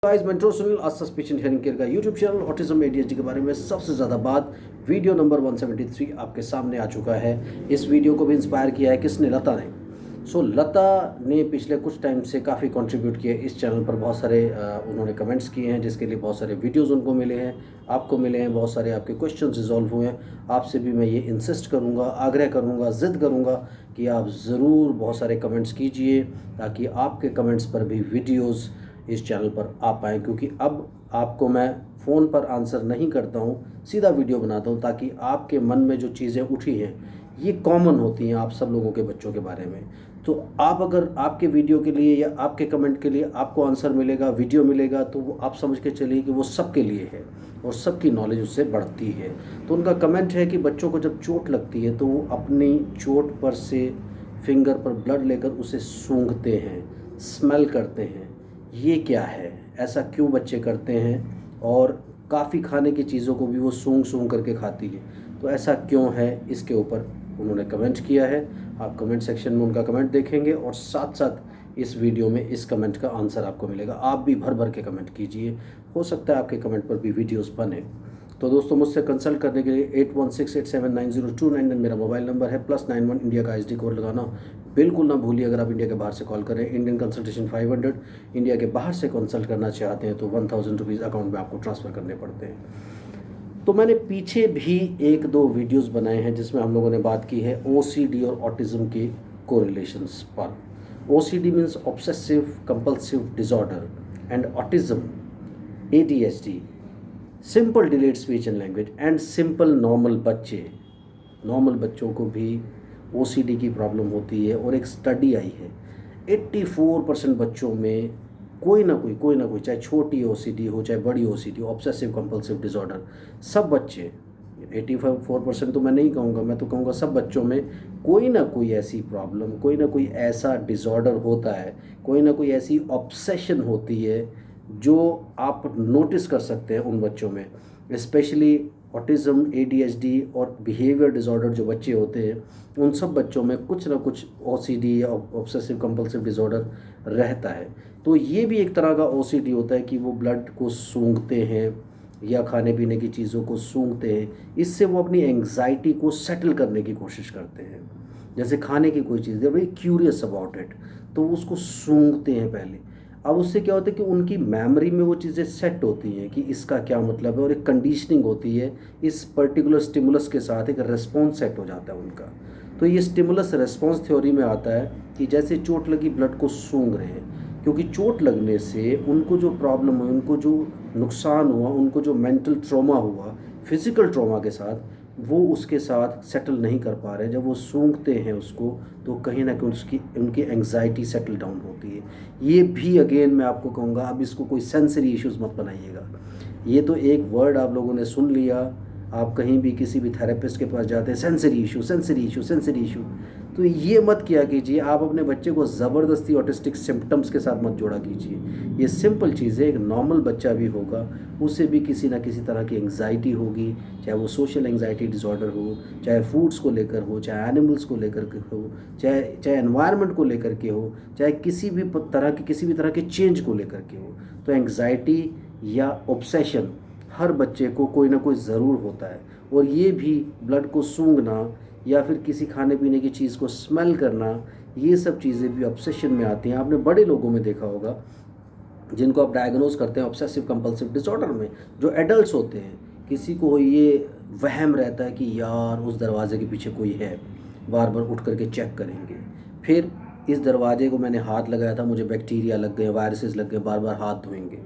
Guys mentor Sunil आज suspicion hearing care का YouTube channel autism ADHD के बारे में सबसे ज़्यादा बात वीडियो नंबर 173 आपके सामने आ चुका है। इस वीडियो को भी इंस्पायर किया है किसने? लता ने। लता ने पिछले कुछ टाइम से काफ़ी कंट्रीब्यूट किया इस चैनल पर। बहुत सारे उन्होंने कमेंट्स किए हैं जिसके लिए बहुत सारे वीडियोज़ उनको मिले हैं, आपको मिले हैं, बहुत सारे आपके क्वेश्चन रिजॉल्व हुए हैं। आपसे भी मैं ये इंसिस्ट करूँगा, आग्रह करूँगा, ज़िद करूँगा कि आप ज़रूर बहुत सारे कमेंट्स कीजिए ताकि आपके कमेंट्स पर भी वीडियोज़ इस चैनल पर आ पाएँ, क्योंकि अब आपको मैं फ़ोन पर आंसर नहीं करता हूँ, सीधा वीडियो बनाता हूँ ताकि आपके मन में जो चीज़ें उठी हैं ये कॉमन होती हैं आप सब लोगों के बच्चों के बारे में। तो आप अगर आपके वीडियो के लिए या आपके कमेंट के लिए आपको आंसर मिलेगा, वीडियो मिलेगा, तो वो आप समझ के चलिए कि वो सबके लिए है और सबकी नॉलेज उससे बढ़ती है। तो उनका कमेंट है कि बच्चों को जब चोट लगती है तो वो अपनी चोट पर से फिंगर पर ब्लड लेकर उसे सूंघते हैं, स्मेल करते हैं। ये क्या है? ऐसा क्यों बच्चे करते हैं? और काफ़ी खाने की चीज़ों को भी वो सूंघ सूंघ करके खाती है, तो ऐसा क्यों है? इसके ऊपर उन्होंने कमेंट किया है। आप कमेंट सेक्शन में उनका कमेंट देखेंगे और साथ साथ इस वीडियो में इस कमेंट का आंसर आपको मिलेगा। आप भी भर भर के कमेंट कीजिए, हो सकता है आपके कमेंट पर भी वीडियोज़ बने। तो दोस्तों, मुझसे कंसल्ट करने के लिए 8168790299 मेरा मोबाइल नंबर है, +91 इंडिया का SD कोड लगाना बिल्कुल ना भूलिए। अगर आप इंडिया के बाहर से कॉल करें, इंडियन कंसल्टेशन 500, इंडिया के बाहर से कंसल्ट करना चाहते हैं तो 1000 रुपीज़ अकाउंट में आपको ट्रांसफ़र करने पड़ते हैं। तो मैंने पीछे भी 1-2 वीडियोस बनाए हैं जिसमें हम लोगों ने बात की है OCD और ऑटिज़म के कोरिलेशंस पर। OCD means obsessive compulsive disorder and autism ADHD simple delayed speech and language and simple normal बच्चों को भी OCD की प्रॉब्लम होती है। और एक स्टडी आई है 84% बच्चों में कोई ना कोई, चाहे छोटी OCD हो चाहे बड़ी OCD हो, ऑब्सेसिव कंपल्सिव डिसऑर्डर, सब बच्चे 84% तो मैं नहीं कहूँगा, मैं तो कहूँगा सब बच्चों में कोई ना कोई ऐसी प्रॉब्लम, कोई ना कोई ऐसा डिसऑर्डर होता है, कोई ना कोई ऐसी ऑब्सेशन होती है जो आप नोटिस कर सकते हैं उन बच्चों में। स्पेशली ऑटिज़म, ADHD और बिहेवियर डिसऑर्डर जो बच्चे होते हैं, उन सब बच्चों में कुछ ना कुछ OCD या ऑब्सेसिव कंपल्सिव डिसऑर्डर रहता है। तो ये भी एक तरह का OCD होता है कि वो ब्लड को सूंघते हैं या खाने पीने की चीज़ों को सूंघते हैं। इससे वो अपनी एंग्जाइटी को सेटल करने की कोशिश करते हैं। जैसे खाने की कोई चीज़, they very curious about it, तो वो उसको सूंघते हैं पहले। अब उससे क्या होता है कि उनकी मेमोरी में वो चीज़ें सेट होती हैं कि इसका क्या मतलब है, और एक कंडीशनिंग होती है। इस पर्टिकुलर स्टिमुलस के साथ एक रिस्पॉन्स सेट हो जाता है उनका। तो ये स्टिमुलस रिस्पॉन्स थ्योरी में आता है कि जैसे चोट लगी, ब्लड को सूंघ रहे हैं, क्योंकि चोट लगने से उनको जो प्रॉब्लम हुई, उनको जो नुकसान हुआ, उनको जो मेंटल ट्रॉमा हुआ फिज़िकल ट्रॉमा के साथ, वो उसके साथ सेटल नहीं कर पा रहे। जब वो सूंघते हैं उसको, तो कहीं ना कहीं उनकी एंग्जाइटी सेटल डाउन होती है। ये भी अगेन मैं आपको कहूँगा, अब इसको कोई सेंसरी इश्यूज़ मत बनाइएगा। ये तो एक वर्ड आप लोगों ने सुन लिया, आप कहीं भी किसी भी थेरेपिस्ट के पास जाते हैं, सेंसरी इशू, तो ये मत किया कीजिए। आप अपने बच्चे को ज़बरदस्ती ऑटिस्टिक सिम्टम्स के साथ मत जोड़ा कीजिए। ये सिंपल चीज़ है, एक नॉर्मल बच्चा भी होगा, उसे भी किसी ना किसी तरह की एंग्जाइटी होगी, चाहे वो सोशल एंग्जाइटी डिसऑर्डर हो, चाहे फूड्स को लेकर हो, चाहे एनिमल्स को लेकर के हो, चाहे एनवायरनमेंट को लेकर के हो, चाहे किसी भी तरह के चेंज को लेकर के हो। तो एंग्जाइटी या ऑब्सेशन हर बच्चे को कोई ना कोई ज़रूर होता है। और ये भी ब्लड को सूंघना या फिर किसी खाने पीने की चीज़ को स्मेल करना, ये सब चीज़ें भी ऑब्सेशन में आती हैं। आपने बड़े लोगों में देखा होगा जिनको आप डायग्नोज करते हैं ऑब्सेसिव कंपल्सिव डिसऑर्डर में, जो एडल्ट्स होते हैं, किसी को ये वहम रहता है कि यार उस दरवाजे के पीछे कोई है, बार बार उठ करके चेक करेंगे, फिर इस दरवाजे को मैंने हाथ लगाया था, मुझे बैक्टीरिया लग गए, वायरसेस लग गए, बार बार हाथ धोएंगे।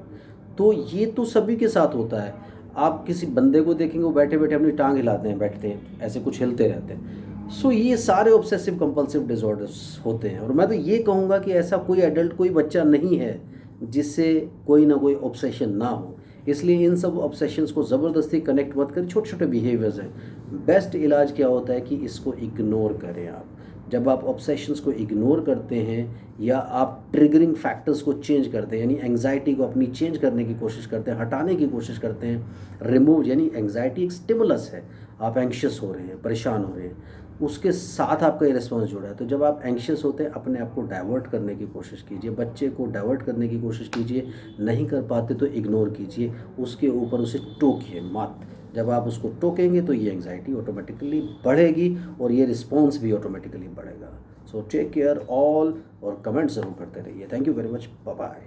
तो ये तो सभी के साथ होता है। आप किसी बंदे को देखेंगे, वो बैठे बैठे अपनी टांग हिलाते हैं, बैठते हैं, ऐसे कुछ हिलते रहते हैं। ये सारे ऑब्सेसिव कंपल्सिव डिसऑर्डर्स होते हैं। और मैं तो ये कहूँगा कि ऐसा कोई एडल्ट, कोई बच्चा नहीं है जिससे कोई ना कोई ऑब्सेशन ना हो। इसलिए इन सब ऑब्सेशंस को ज़बरदस्ती कनेक्ट मत करें। छोटे छोटे बिहेवियर्स हैं। बेस्ट इलाज क्या होता है कि इसको इग्नोर करें आप। जब आप ऑब्सेशंस को इग्नोर करते हैं या आप ट्रिगरिंग फैक्टर्स को चेंज करते हैं, यानी एंग्जाइटी को अपनी चेंज करने की कोशिश करते हैं, हटाने की कोशिश करते हैं, रिमूव, यानी एंग्जाइटी एक स्टिमुलस है, आप एंग्शियस हो रहे हैं, परेशान हो रहे हैं, उसके साथ आपका ये रिस्पॉन्स जुड़ा है। तो जब आप एंग्शियस होते हैं, अपने आप को डाइवर्ट करने की कोशिश कीजिए, बच्चे को डाइवर्ट करने की कोशिश कीजिए, नहीं कर पाते तो इग्नोर कीजिए, उसके ऊपर उसे टोकिए मत। जब आप उसको टोकेंगे तो ये एंग्जाइटी ऑटोमेटिकली बढ़ेगी और ये रिस्पॉन्स भी ऑटोमेटिकली बढ़ेगा। सो टेक केयर ऑल, और कमेंट ज़रूर करते रहिए। Thank you very much, bye bye.